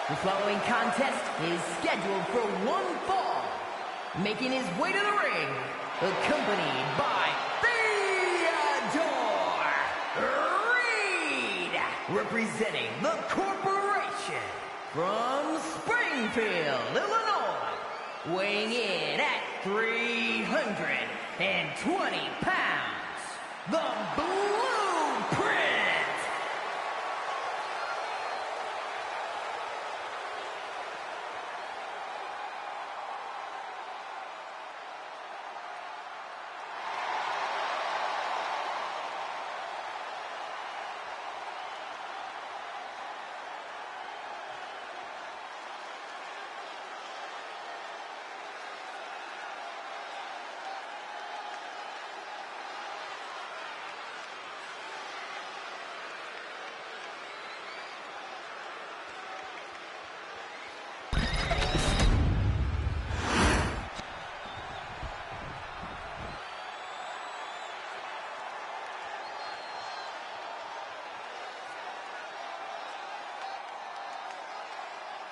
The following contest is scheduled for one fall. Making his way to the ring, accompanied by Theodore Reed, representing the corporation from Springfield, Illinois, weighing in at 320 pounds, the Blueprint.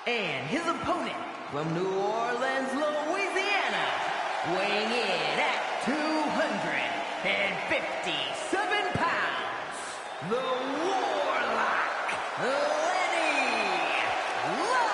And his opponent from New Orleans, Louisiana, weighing in at 257 pounds, the Warlock, Lenny Love.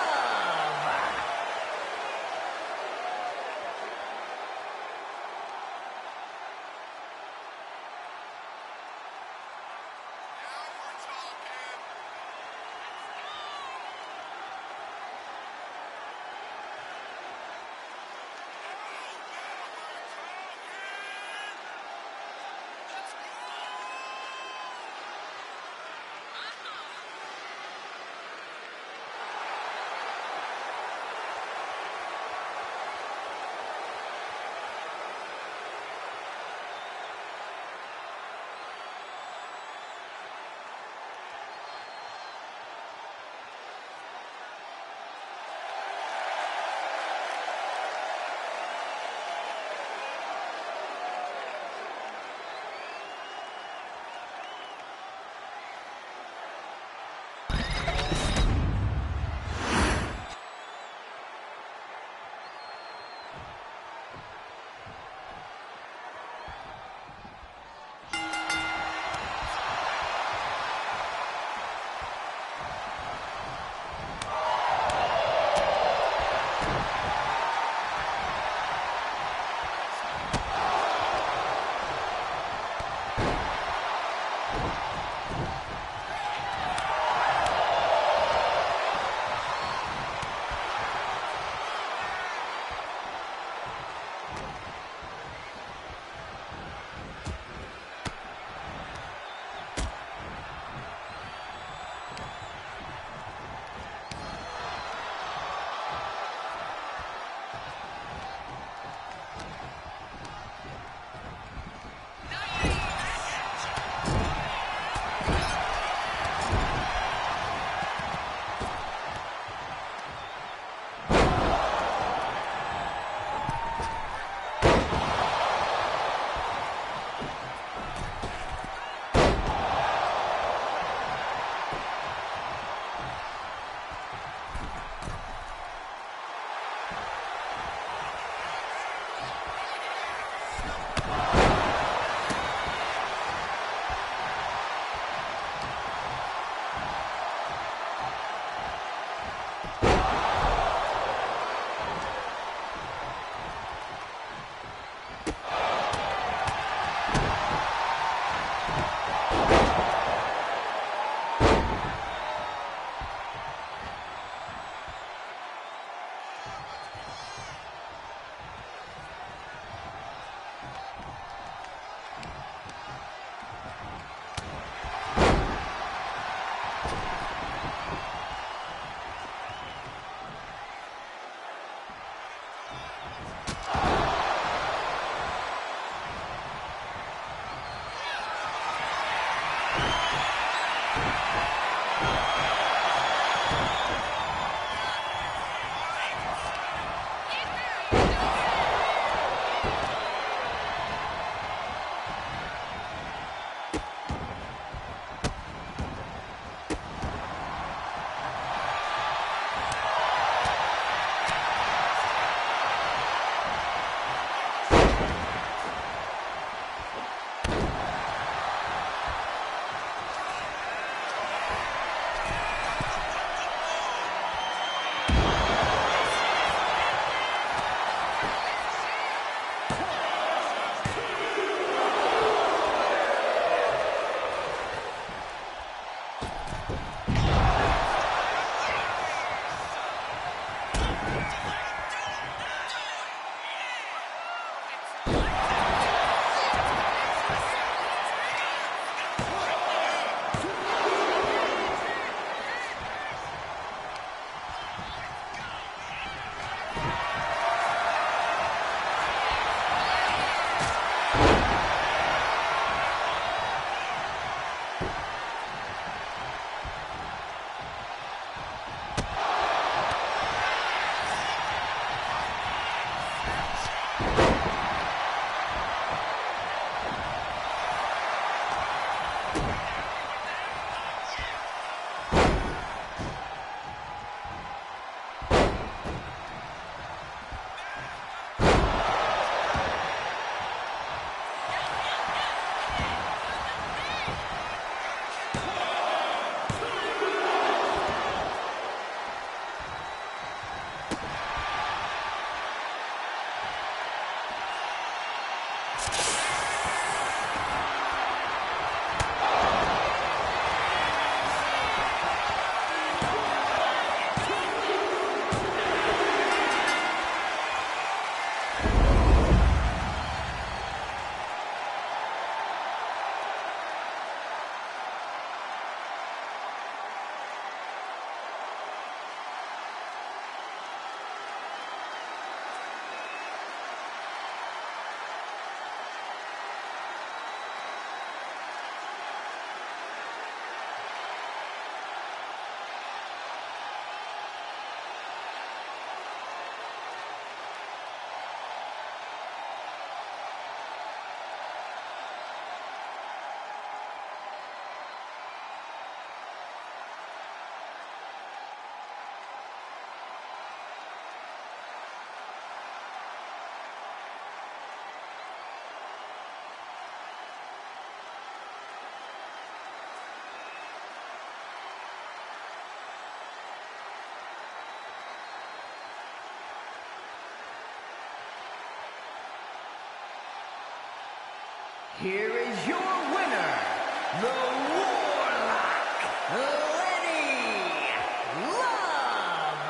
Here is your winner, the Warlock, Lenny Love.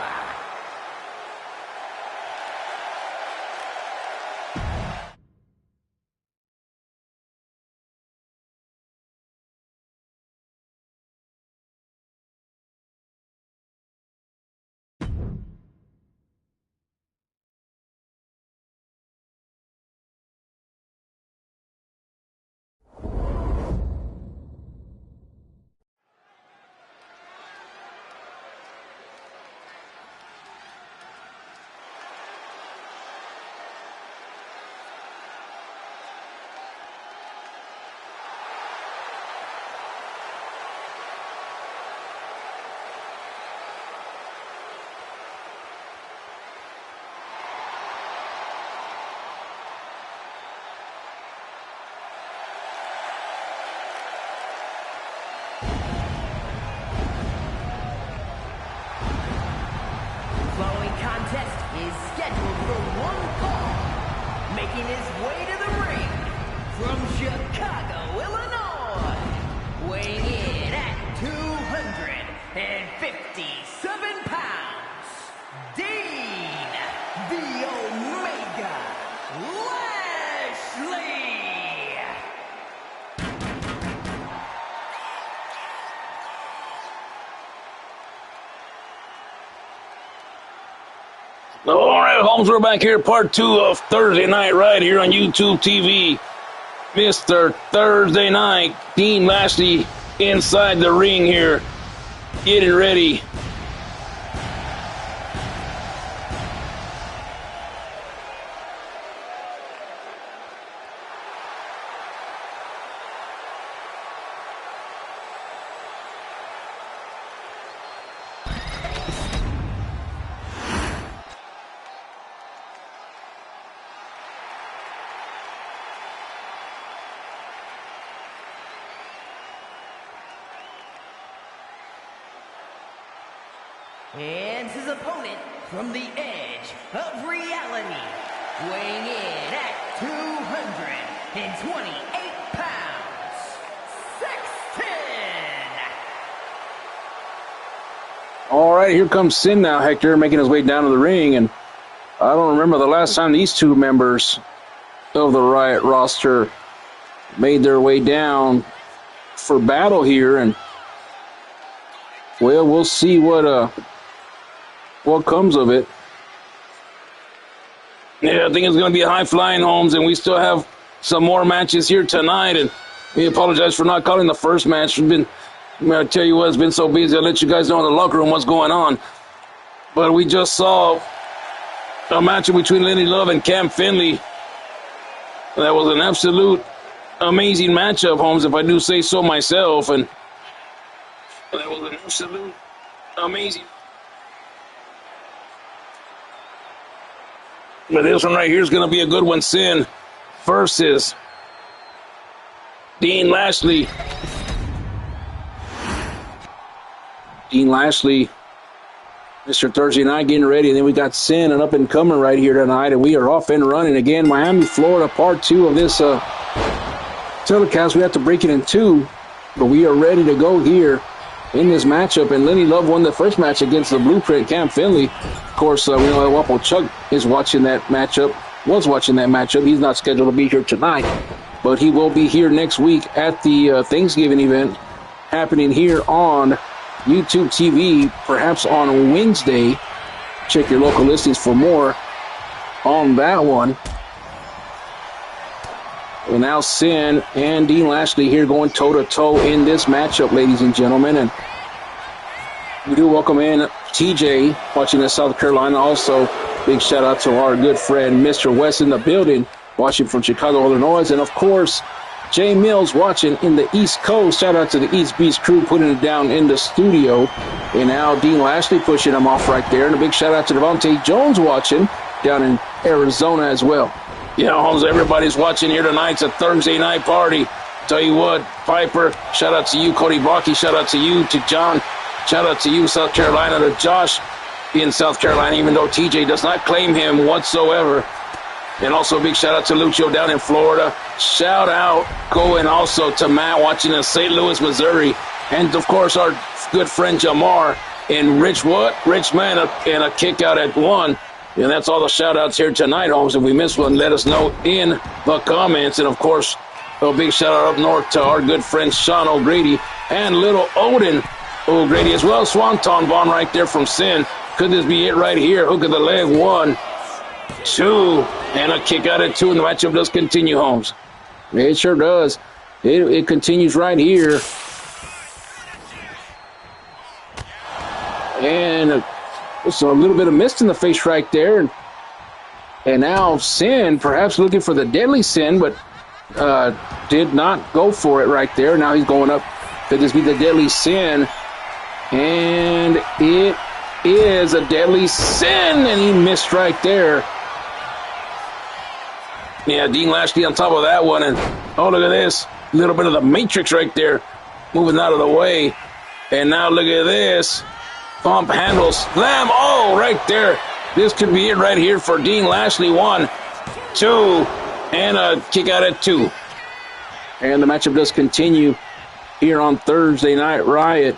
Contest is scheduled for one fall. Making his way to the ring from Chicago, Illinois, weighing in at 257 pounds, Dean the Omega Lashley. All right, Holmes, we're back here, part 2 of Thursday Night right here on YouTube TV. Mr. Thursday Night, Dean Lashley inside the ring here, getting ready. And his opponent from the edge of reality, weighing in at 228 pounds, Sexton. All right, here comes Sin now, Hector, making his way down to the ring. And I don't remember the last time these two members of the Riot roster made their way down for battle here. And, well, we'll see what comes of it. Yeah, I think it's going to be a high-flying, Holmes, and we still have some more matches here tonight. And we apologize for not calling the first match. I tell you what, it's been so busy. I'll let you guys know in the locker room what's going on. But we just saw a match between Lenny Love and Cam Finley. That was an absolute amazing matchup, Holmes, if I do say so myself. And that was an absolute amazing. But this one right here is going to be a good one. Sin versus Dean Lashley. Dean Lashley, Mr. Thursday Night, getting ready. And then we got Sin, an up-and-comer right here tonight. And we are off and running again. Miami, Florida, part 2 of this telecast. We have to break it in 2. But we are ready to go here in this matchup. And Lenny Love won the first match against the Blueprint, Cam Finley. Of course, we know El Wapo Chuck is watching that matchup, was watching that matchup. He's not scheduled to be here tonight. But he will be here next week at the Thanksgiving event happening here on YouTube TV, perhaps on Wednesday. Check your local listings for more on that one. And now Sin and Dean Lashley here going toe-to-toe in this matchup, ladies and gentlemen. And we do welcome in TJ watching in South Carolina. Also, big shout-out to our good friend, Mr. West, in the building, watching from Chicago, Illinois. And, of course, Jay Mills watching in the East Coast. Shout out to the East Beast crew putting it down in the studio. And now Dean Lashley pushing him off right there. And a big shout out to Devontae Jones watching down in Arizona as well. Yeah, Holmes, everybody's watching here tonight. It's a Thursday night party. Tell you what, Piper, shout out to you. Cody Baki, shout out to you. To John, shout out to you, South Carolina. To Josh in South Carolina, even though TJ does not claim him whatsoever. And also a big shout-out to Lucio down in Florida. Shout-out going also to Matt watching in St. Louis, Missouri. And, of course, our good friend Jamar in Richmond, and a kick-out at 1. And that's all the shout-outs here tonight, Holmes. If we missed one, let us know in the comments. And, of course, a big shout-out up north to our good friend Sean O'Grady and little Odin O'Grady as well. Swanton Vaughn right there from Sin. Could this be it right here? Hook of the leg, 1, 2, and a kick out at 2, and the matchup does continue, Holmes. It sure does. It continues right here. And it's a little bit of mist in the face right there. And now Sin, perhaps looking for the deadly Sin, but did not go for it right there. Now he's going up. Could this be the deadly Sin? And it is a deadly Sin, and he missed right there. Yeah, Dean Lashley on top of that one. And, oh, look at this. A little bit of the Matrix right there. Moving out of the way. And now look at this. Bump handle slam. Oh, right there. This could be it right here for Dean Lashley. 1, 2, and a kick out at 2. And the matchup does continue here on Thursday Night Riot.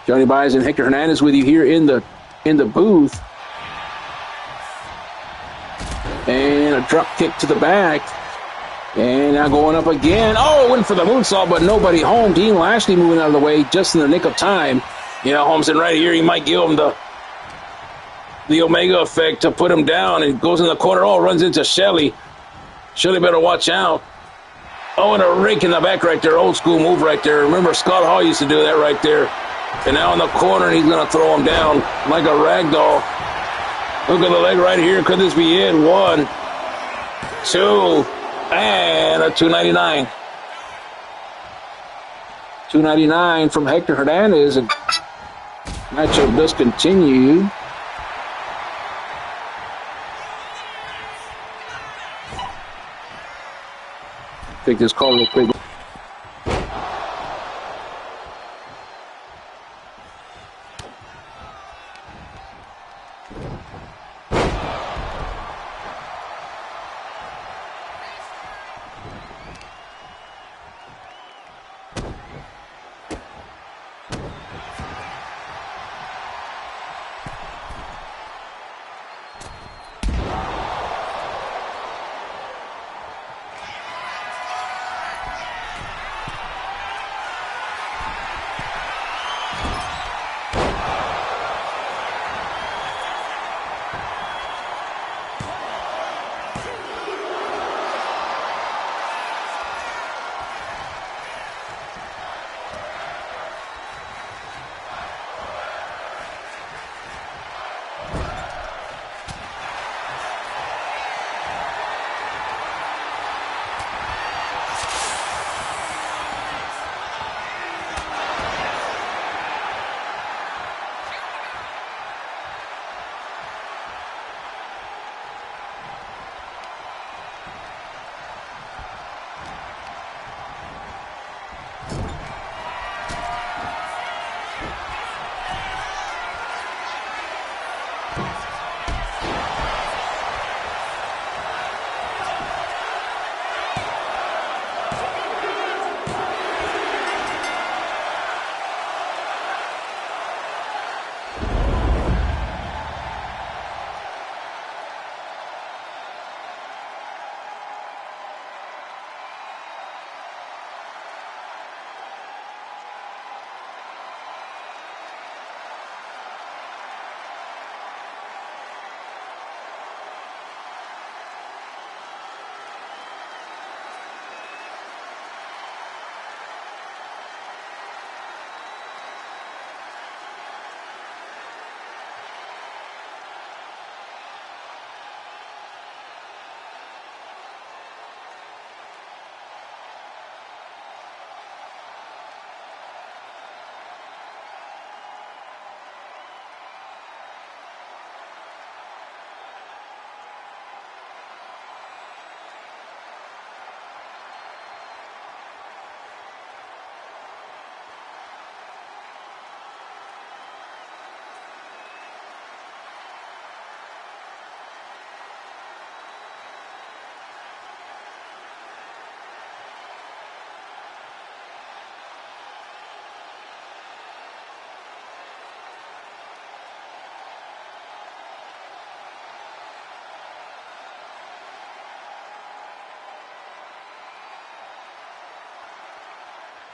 Johnny Baez and Hector Hernandez with you here in the booth. And a drop kick to the back. And now going up again. Oh, went for the moonsault, but nobody home. Dean Lashley moving out of the way just in the nick of time. Yeah, Holmes, and right here, he might give him the Omega effect to put him down. And goes in the corner. Oh, runs into Shelly. Shelly better watch out. Oh, and a rake in the back right there. Old school move right there. Remember, Scott Hall used to do that right there. And now in the corner, and he's going to throw him down like a rag doll. Look at the leg right here. Could this be it? 1, 2, and a 299. 299 from Hector Hernandez. And matchup does continue. Take this call real quick.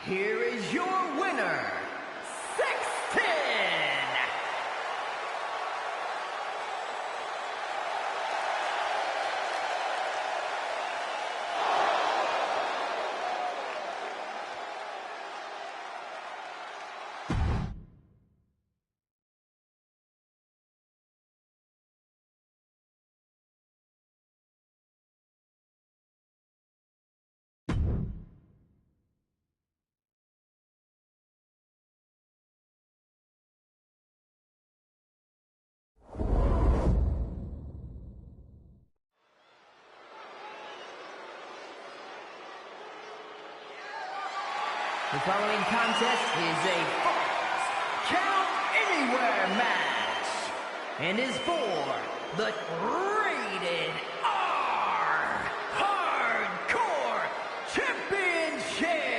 here is your winner, 16. The following contest is a Falls Count Anywhere match and is for the Rated R Hardcore Championship.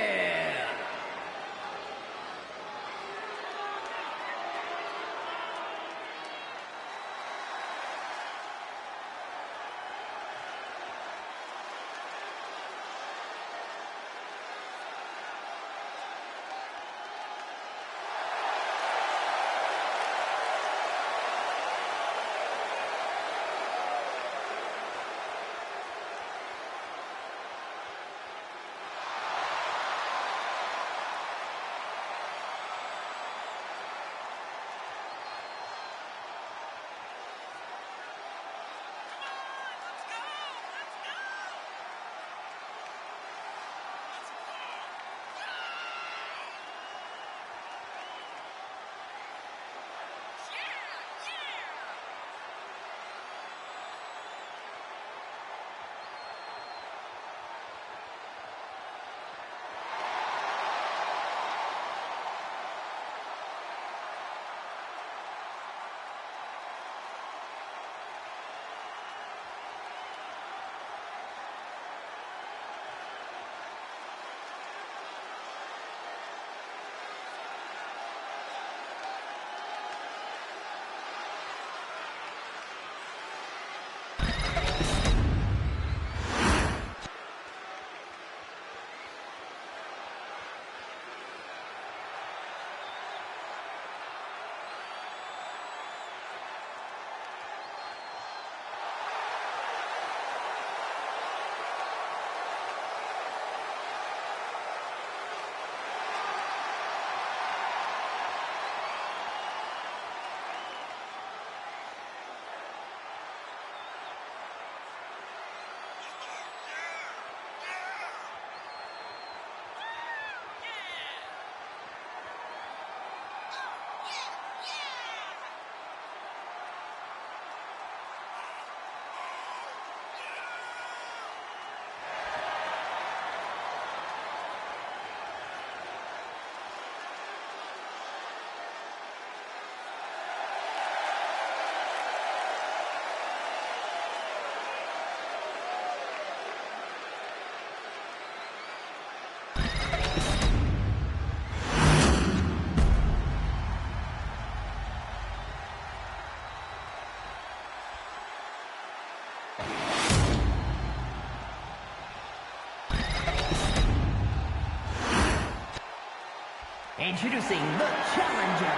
Introducing the challenger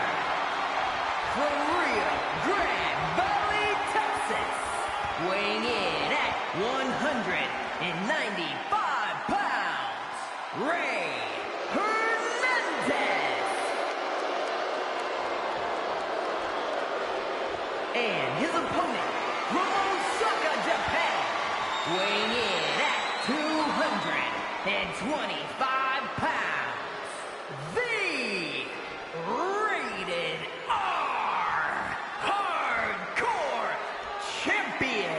from Rio Grande Valley, Texas, weighing in at 195 pounds, Ray Hernandez. And his opponent from Osaka, Japan, weighing in at 225 pounds, the Rated R Hardcore Champion.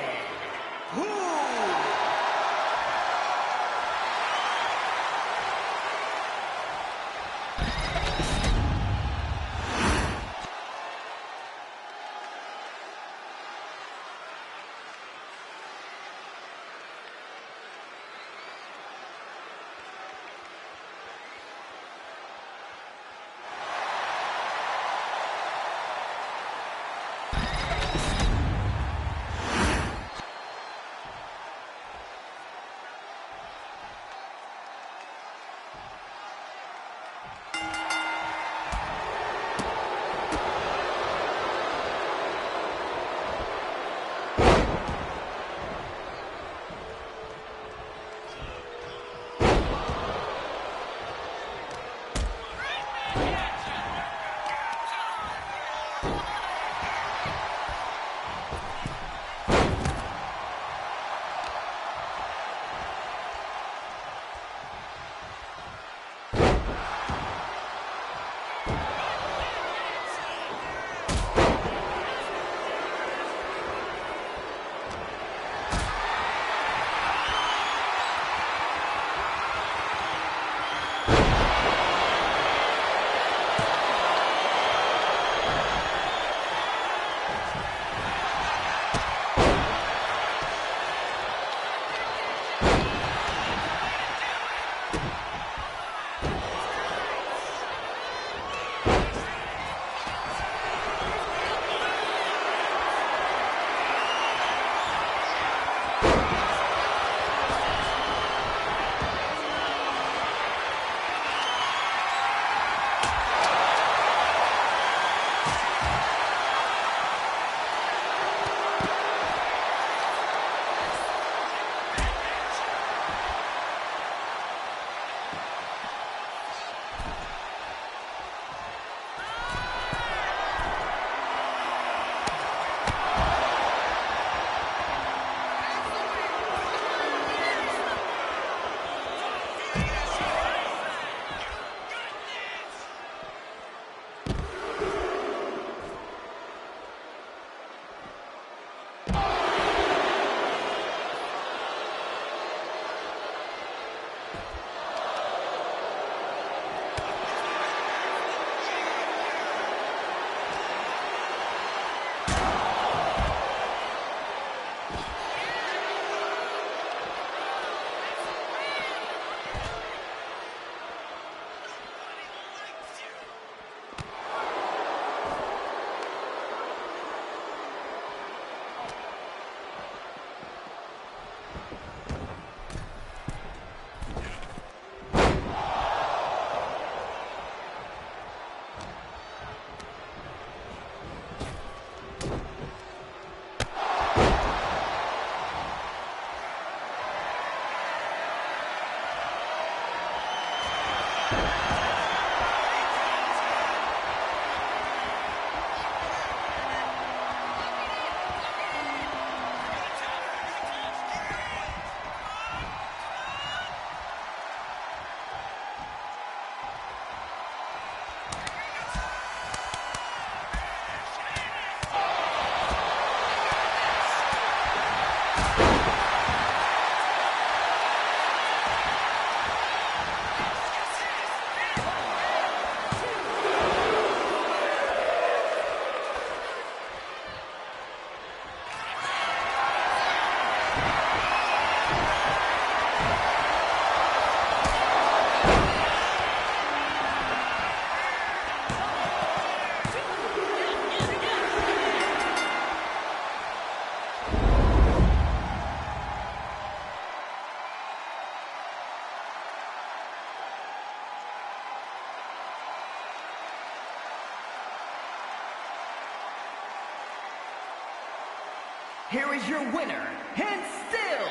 here is your winner, and still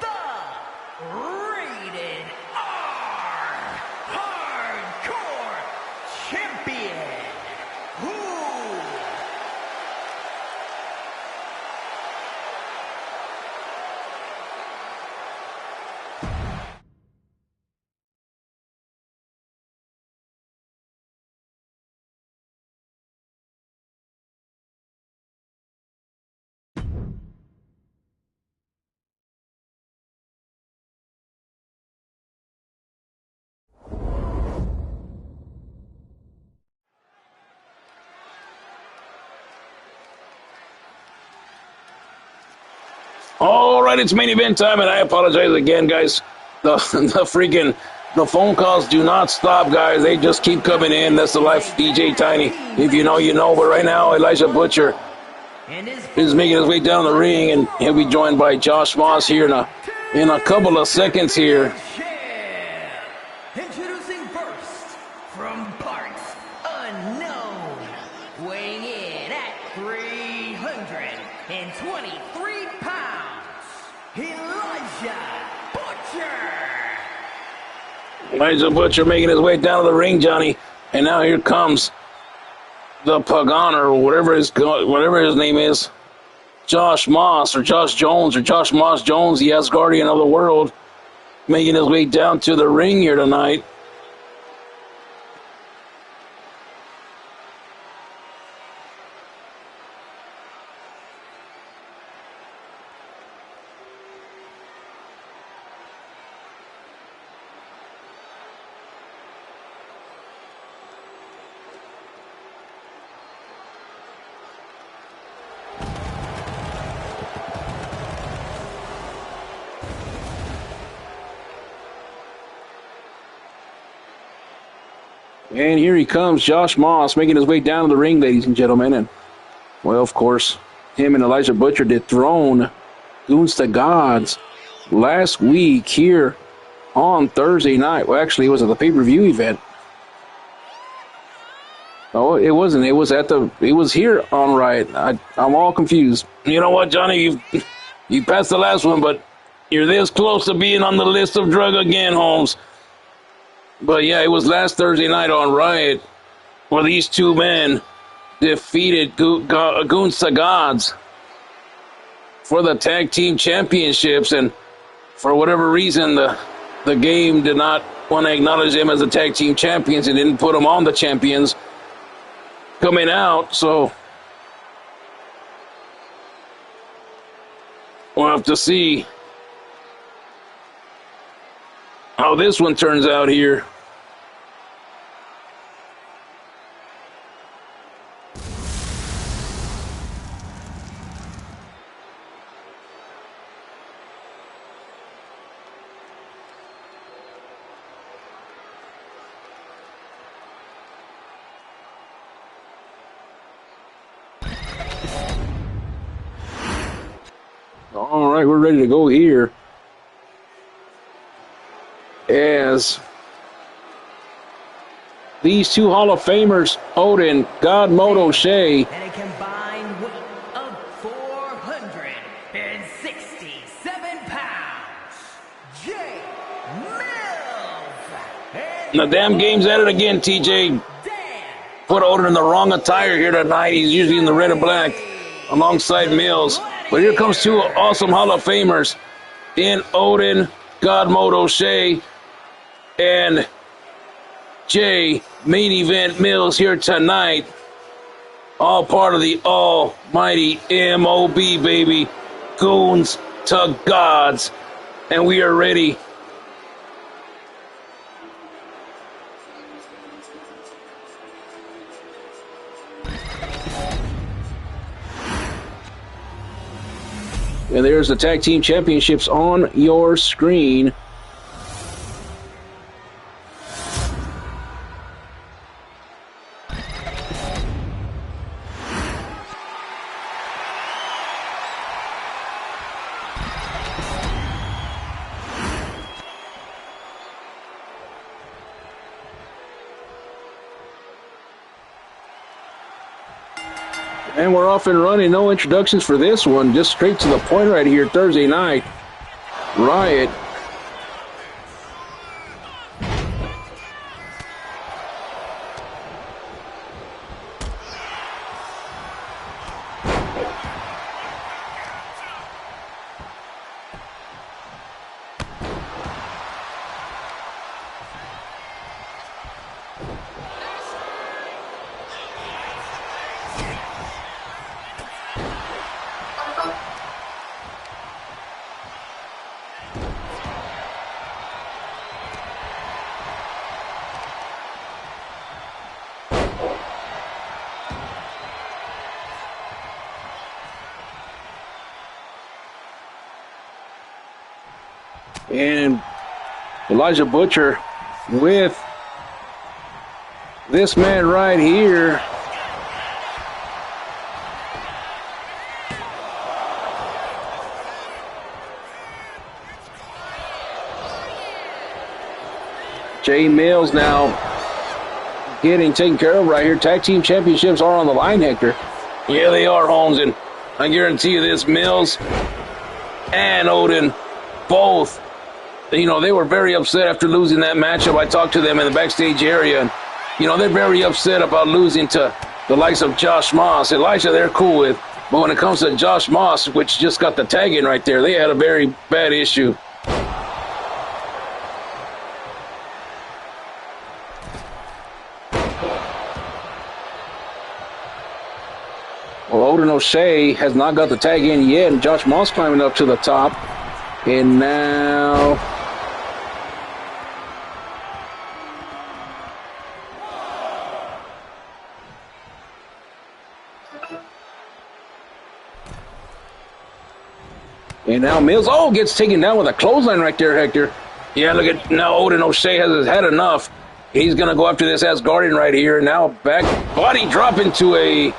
the Rated R Hardcore Champion. All right, it's main event time, and I apologize again, guys. The phone calls do not stop, guys. They just keep coming in. That's the life of DJ Tiny. If you know, you know. But right now, Elijah Butcher is making his way down the ring, and he'll be joined by Josh Moss here in a couple of seconds here. Introducing first, from parts unknown, weighing in at 323 pounds, Elijah Butcher. Elijah Butcher making his way down to the ring, Johnny. And now here comes the Pagan, or whatever his name is, Josh Moss, or Josh Jones, or Josh Moss Jones, the Asgardian of the world, making his way down to the ring here tonight. And here he comes, Josh Moss, making his way down to the ring, ladies and gentlemen. And, well, of course, him and Elijah Butcher dethroned Goons to Gods last week here on Thursday night. Well, actually, it was at the pay-per-view event. Oh, it wasn't. It was here on Riot. I'm all confused. You know what, Johnny? You passed the last one, but you're this close to being on the list of drug again, Holmes. But yeah, it was last Thursday night on Riot where these two men defeated Goons to Gods for the tag team championships, and for whatever reason, the game did not want to acknowledge them as the tag team champions and didn't put them on the champions coming out. So we'll have to see how this one turns out here. All right, we're ready to go here as these two Hall of Famers, Odin, Godmodo Shea, and a combined weight of 467 pounds, Jay Mills. the damn game's at it again, TJ. Put Odin in the wrong attire here tonight. He's usually in the red and black alongside Mills. But here comes two awesome Hall of Famers in Odin, Godmodo Shea, and Jay Main Event Mills here tonight. All part of the almighty MOB, baby. Goons to Gods. And we are ready. And there's the Tag Team Championships on your screen. And we're off and running. No introductions for this one. Just straight to the point right here. Thursday night. Riot. And Elijah Butcher with this man right here. Jay Mills now getting taken care of right here. Tag team championships are on the line, Hector. Yeah, they are, Holmes. And I guarantee you this, Mills and Odin both, you know, they were very upset after losing that matchup. I talked to them in the backstage area, and, you know, they're very upset about losing to the likes of Josh Moss. Elijah, they're cool with, but when it comes to Josh Moss, which just got the tag in right there, they had a very bad issue. Well, Odin O'Shea has not got the tag in yet, and Josh Moss climbing up to the top. And now Mills, gets taken down with a clothesline right there, Hector. Yeah, look at now. Odin O'Shea has had enough. He's going to go after this Asgardian right here. Now back body drop into a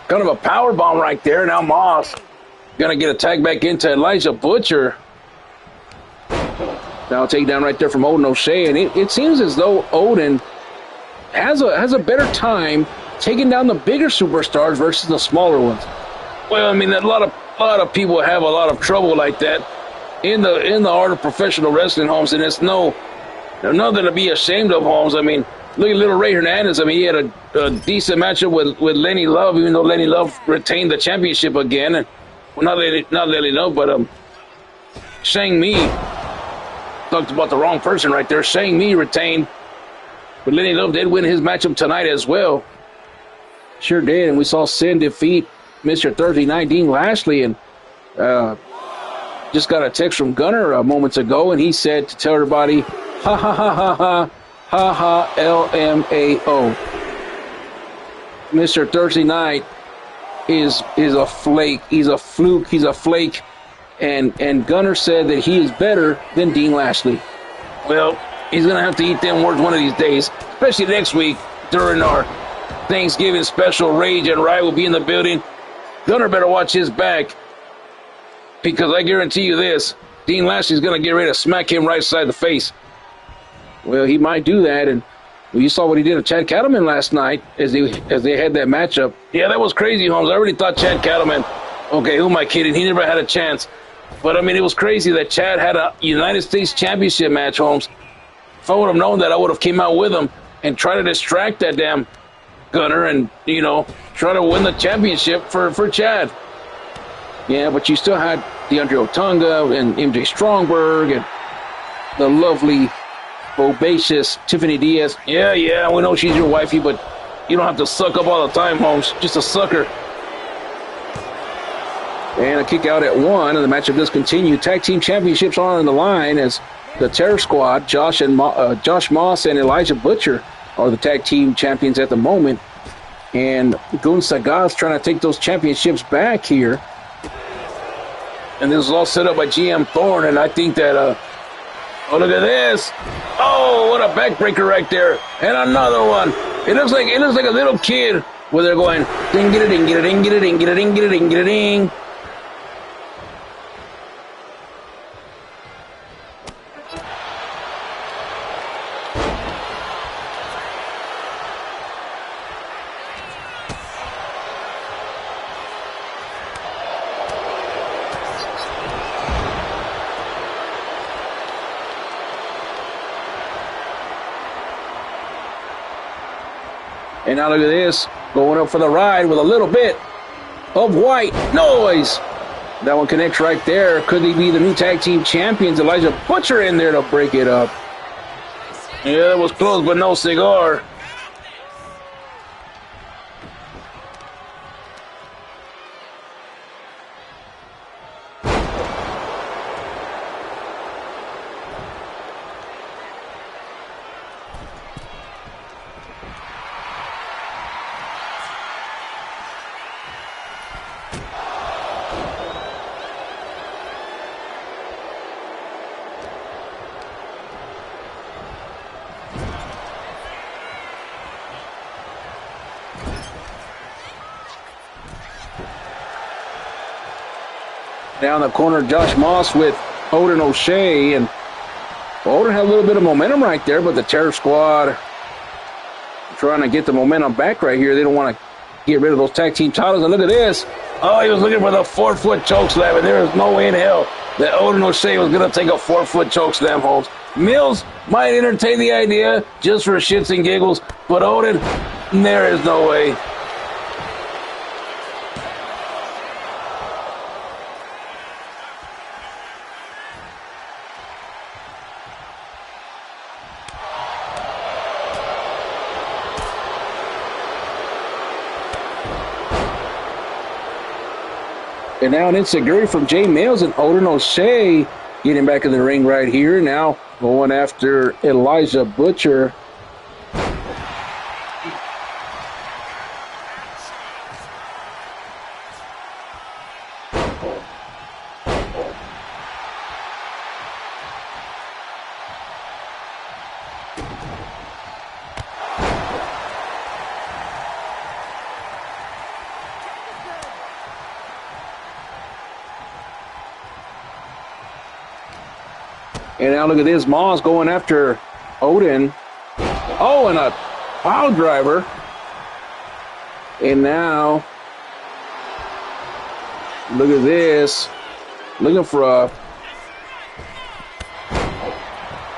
kind of a power bomb right there. Now Moss going to get a tag back into Elijah Butcher. Now take down right there from Odin O'Shea. And it seems as though Odin has a better time taking down the bigger superstars versus the smaller ones. Well, I mean, a lot of people have a lot of trouble like that in the art of professional wrestling, Holmes, and it's nothing to be ashamed of, Holmes. I mean, look at little Ray Hernandez. I mean, he had a decent matchup with Lenny Love, even though Lenny Love retained the championship again. And well, not Lenny Love, but Shang Mi. Talked about the wrong person right there. Shang Mi retained, but Lenny Love did win his matchup tonight as well. Sure did, and we saw Sin defeat Mr. Thursday Night Dean Lashley, and just got a text from Gunner moments ago, and he said to tell everybody, ha ha ha ha ha, ha ha LMAO. Mr. Thursday Night is a flake. He's a fluke. He's a flake. And Gunner said that he is better than Dean Lashley. Well, he's going to have to eat them words one of these days, especially next week during our Thanksgiving special. Rage and Riot will be in the building. Gunner better watch his back, because I guarantee you this, Dean Lashley's going to get ready to smack him right side the face. Well, he might do that, and you saw what he did to Chad Cattleman last night as they had that matchup. Yeah, that was crazy, Holmes. I really thought Chad Cattleman, okay, who am I kidding? He never had a chance. But, I mean, it was crazy that Chad had a United States Championship match, Holmes. If I would have known that, I would have came out with him and tried to distract that damn Gunner and, you know, try to win the championship for Chad. Yeah, but you still had DeAndre Otunga and MJ Strongberg and the lovely, bobacious Tiffany Diaz. Yeah, we know she's your wifey, but you don't have to suck up all the time, Holmes. Just a sucker. And a kick out at 1, and the matchup does continue. Tag team championships are on the line as the Terror Squad, Josh Moss and Elijah Butcher, are the tag team champions at the moment. And Gun Sagas trying to take those championships back here. And this is all set up by GM Thorne, and I think that, oh, look at this. Oh, what a backbreaker right there. And another one. It looks like a little kid where they're going ding-a-ding-a-ding-a-ding-a-ding-a-ding-a-ding. And now look at this. Going up for the ride with a little bit of white noise. That one connects right there. Could they be the new tag team champions? Elijah Butcher in there to break it up. Yeah, that was close, but no cigar. Down the corner, Josh Moss with Odin O'Shea, and Odin had a little bit of momentum right there, but the Terror Squad trying to get the momentum back right here. They don't want to get rid of those tag team titles. And look at this. Oh, he was looking for the 4-foot chokeslam, and there is no way in hell that Odin O'Shea was going to take a 4-foot chokeslam, Holmes. Mills might entertain the idea just for shits and giggles, but Odin, there is no way. And now an insecurity from Jay Mills, and Odin O'Shea getting back in the ring right here. Now going after Elijah Butcher. And now look at this, Moss going after Odin. Oh, and a pile driver. And now, look at this. Looking for a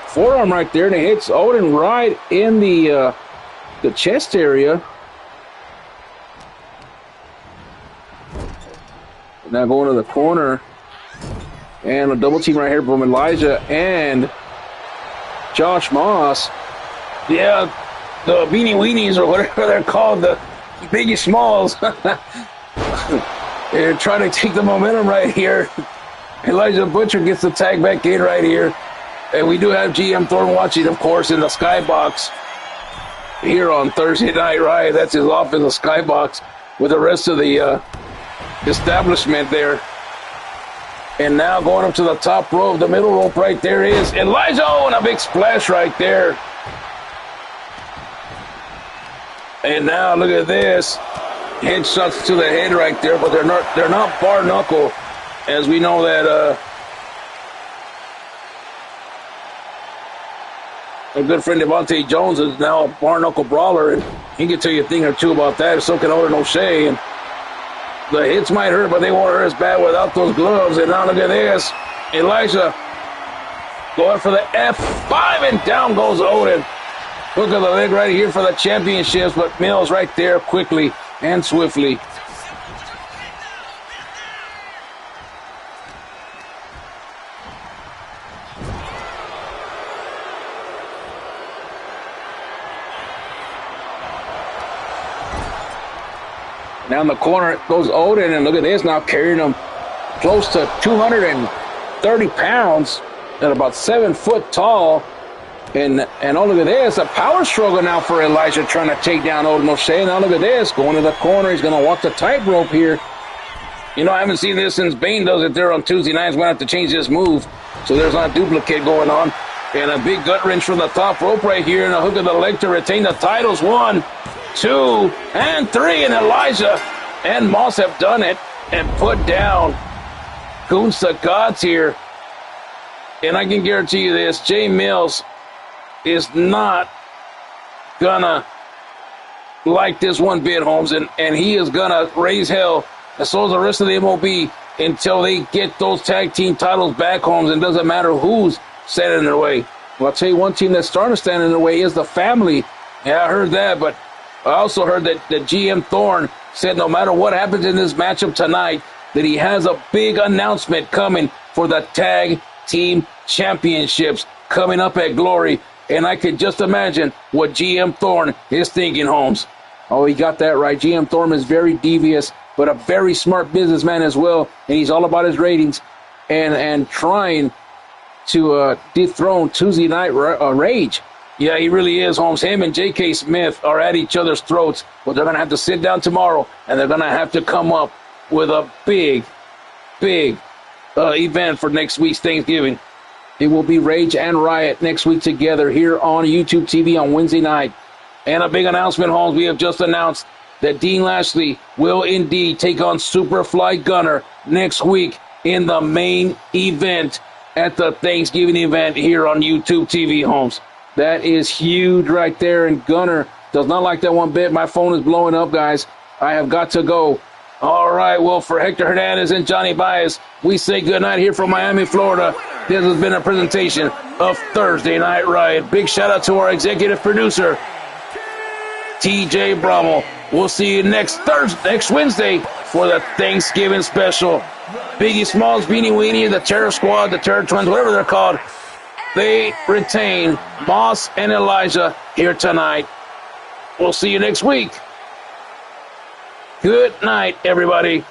forearm right there, and it hits Odin right in the chest area. Now going to the corner. And a double team right here from Elijah and Josh Moss. Yeah, the Beanie Weenies or whatever they're called, the Biggie Smalls. They're trying to take the momentum right here. Elijah Butcher gets the tag back in right here. And we do have GM Thorne watching, of course, in the skybox here on Thursday Night Riot. That's his office, the skybox, with the rest of the establishment there. And now going up to the top rope, the middle rope right there is Elijah. Oh, and a big splash right there. And now look at this. Headshots to the head right there, but they're not bar knuckle, as we know that a good friend Devontae Jones is now a bar knuckle brawler, and he can tell you a thing or two about that. So can Odin O'Shea. And the hits might hurt, but they won't hurt as bad without those gloves. And now look at this. Elijah going for the F5, and down goes Odin. Hook of the leg right here for the championships, but Mills right there quickly and swiftly. Down the corner goes Odin, and look at this, now carrying him close to 230 pounds at about 7 foot tall. And oh, look at this, a power struggle now for Elijah trying to take down Odin O'Shea. Now look at this, going to the corner, he's going to walk the tightrope here. You know, I haven't seen this since Bane does it there on Tuesday nights. We're going to have to change this move so there's not a duplicate going on. And a big gut wrench from the top rope right here, and a hook of the leg to retain the titles. 1, 2, and 3, and Elijah and Moss have done it and put down Kunsta Gods here. And I can guarantee you this, Jay Mills is not gonna like this one bit, Holmes, and he is gonna raise hell, and so is the rest of the MOB, until they get those tag team titles back, Holmes, and it doesn't matter who's standing in their way. Well, I'll tell you one team that's starting to stand in their way is the Family. Yeah, I heard that, but I also heard that GM Thorne said no matter what happens in this matchup tonight, that he has a big announcement coming for the Tag Team Championships coming up at Glory. And I could just imagine what GM Thorne is thinking, Holmes. Oh, he got that right. GM Thorne is very devious, but a very smart businessman as well. And he's all about his ratings and trying to dethrone Tuesday Night Rage. Yeah, he really is, Holmes. Him and J.K. Smith are at each other's throats, but they're going to have to sit down tomorrow, and they're going to have to come up with a big event for next week's Thanksgiving. It will be Rage and Riot next week together here on YouTube TV on Wednesday night. And a big announcement, Holmes. We have just announced that Dean Lashley will indeed take on Superfly Gunner next week in the main event at the Thanksgiving event here on YouTube TV, Holmes. That is huge right there, and Gunner does not like that one bit. My phone is blowing up, guys. I have got to go. All right, well, for Hector Hernandez and Johnny Baez, we say goodnight here from Miami, Florida. This has been a presentation of Thursday Night Riot. Big shout-out to our executive producer, TJ Brummel. We'll see you next Wednesday for the Thanksgiving special. Biggie Smalls, Beanie Weenie, the Terror Squad, the Terror Twins, whatever they're called, they retain Moss and Elijah here tonight. We'll see you next week. Good night, everybody.